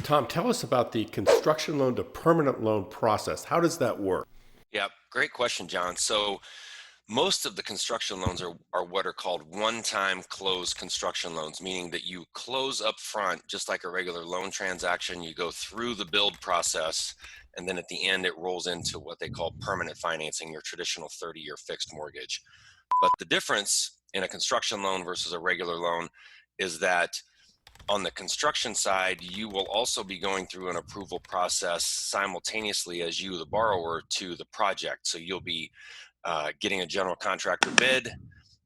Tom, tell us about the construction loan to permanent loan process. How does that work? Yeah, great question, John. So most of the construction loans are what are called one-time close construction loans, meaning that you close up front, just like a regular loan transaction. You go through the build process, and then at the end, it rolls into what they call permanent financing, your traditional 30-year fixed mortgage. But the difference in a construction loan versus a regular loan is that on the construction side, you will also be going through an approval process simultaneously as you, the borrower, to the project. So you'll be getting a general contractor bid.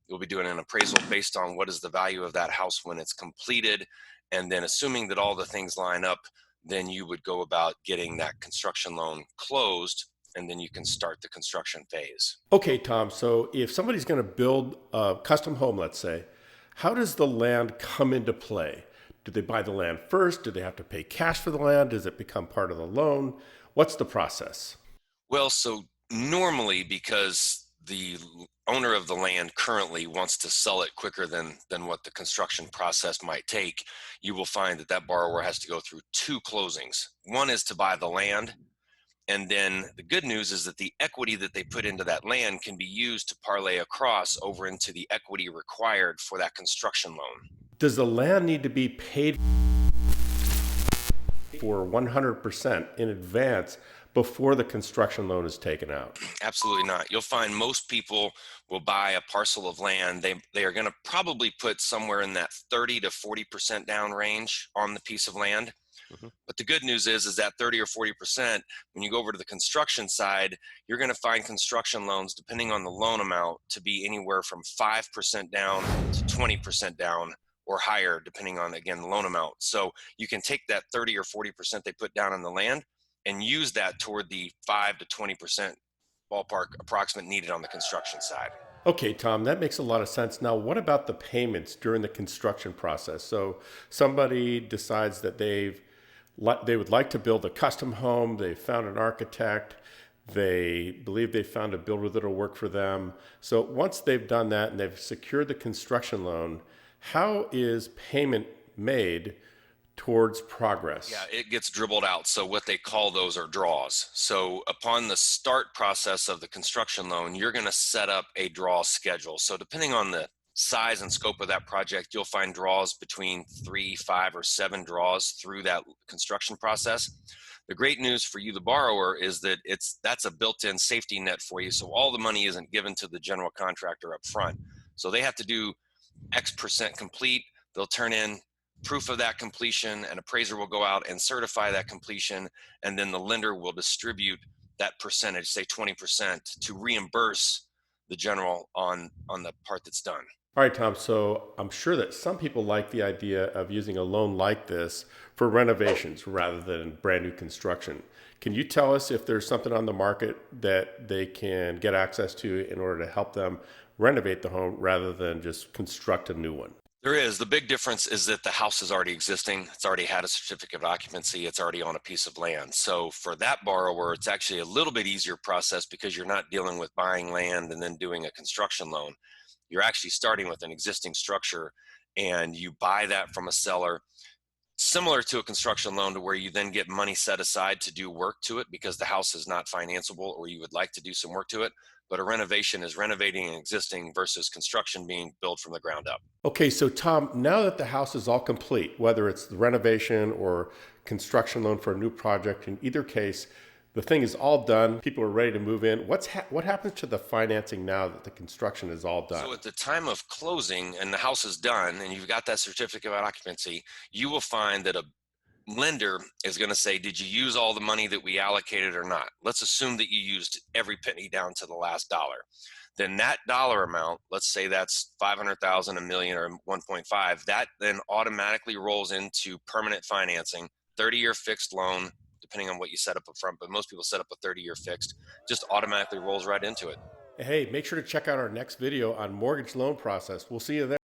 You'll be doing an appraisal based on what is the value of that house when it's completed. And then assuming that all the things line up, then you would go about getting that construction loan closed, and then you can start the construction phase. Okay, Tom, so if somebody's going to build a custom home, let's say, how does the land come into play? Do they buy the land first? Do they have to pay cash for the land? Does it become part of the loan? What's the process? Well, so normally, because the owner of the land currently wants to sell it quicker than what the construction process might take, you will find that that borrower has to go through two closings. One is to buy the land, and then the good news is that the equity that they put into that land can be used to parlay across over into the equity required for that construction loan. Does the land need to be paid for 100% in advance before the construction loan is taken out? Absolutely not. You'll find most people will buy a parcel of land. They are going to probably put somewhere in that 30 to 40% down range on the piece of land. Mhm. But the good news is that 30 or 40%, when you go over to the construction side, you're going to find construction loans, depending on the loan amount, to be anywhere from 5% down to 20% down or higher, depending on, again, the loan amount. So you can take that 30 or 40% they put down on the land and use that toward the 5 to 20% ballpark approximate needed on the construction side. Okay, Tom, that makes a lot of sense. Now, what about the payments during the construction process? So somebody decides that they would like to build a custom home. They found an architect. They believe they found a builder that'll work for them. So once they've done that and they've secured the construction loan, how is payment made towards Yeah, progress? it gets dribbled out. So what they call those are draws. So upon the start process of the construction loan, you're going to set up a draw schedule. So depending on the size and scope of that project, you'll find draws between 3, 5, or 7 draws through that construction process. The great news for you, the borrower, is that that's a built-in safety net for you. So all the money isn't given to the general contractor up front. So they have to do X% complete. They'll turn in proof of that completion. An appraiser will go out and certify that completion, and then the lender will distribute that percentage, say 20%, to reimburse the general on the part that's done. All right, Tom. So I'm sure that some people like the idea of using a loan like this for renovations rather than brand new construction. Can you tell us if there's something on the market that they can get access to in order to help them renovate the home rather than just construct a new one? There is. The big difference is that the house is already existing. It's already had a certificate of occupancy. It's already on a piece of land. So for that borrower, it's actually a little bit easier process because you're not dealing with buying land and then doing a construction loan. You're actually starting with an existing structure, and you buy that from a seller, similar to a construction loan, to where you then get money set aside to do work to it because the house is not financeable or you would like to do some work to it. But a renovation is renovating an existing versus construction being built from the ground up. Okay, so Tom, now that the house is all complete, whether it's the renovation or construction loan for a new project, in either case, the thing is all done. People are ready to move in. What happens to the financing now that the construction is all done? So at the time of closing and the house is done and you've got that certificate of occupancy, you will find that a lender is going to say, did you use all the money that we allocated or not? Let's assume that you used every penny down to the last dollar. Then that dollar amount, let's say that's 500,000, a million, or 1.5, that then automatically rolls into permanent financing, 30-year fixed loan, depending on what you set up front, but most people set up a 30-year fixed, just automatically rolls right into it. Hey, make sure to check out our next video on mortgage loan process. We'll see you there.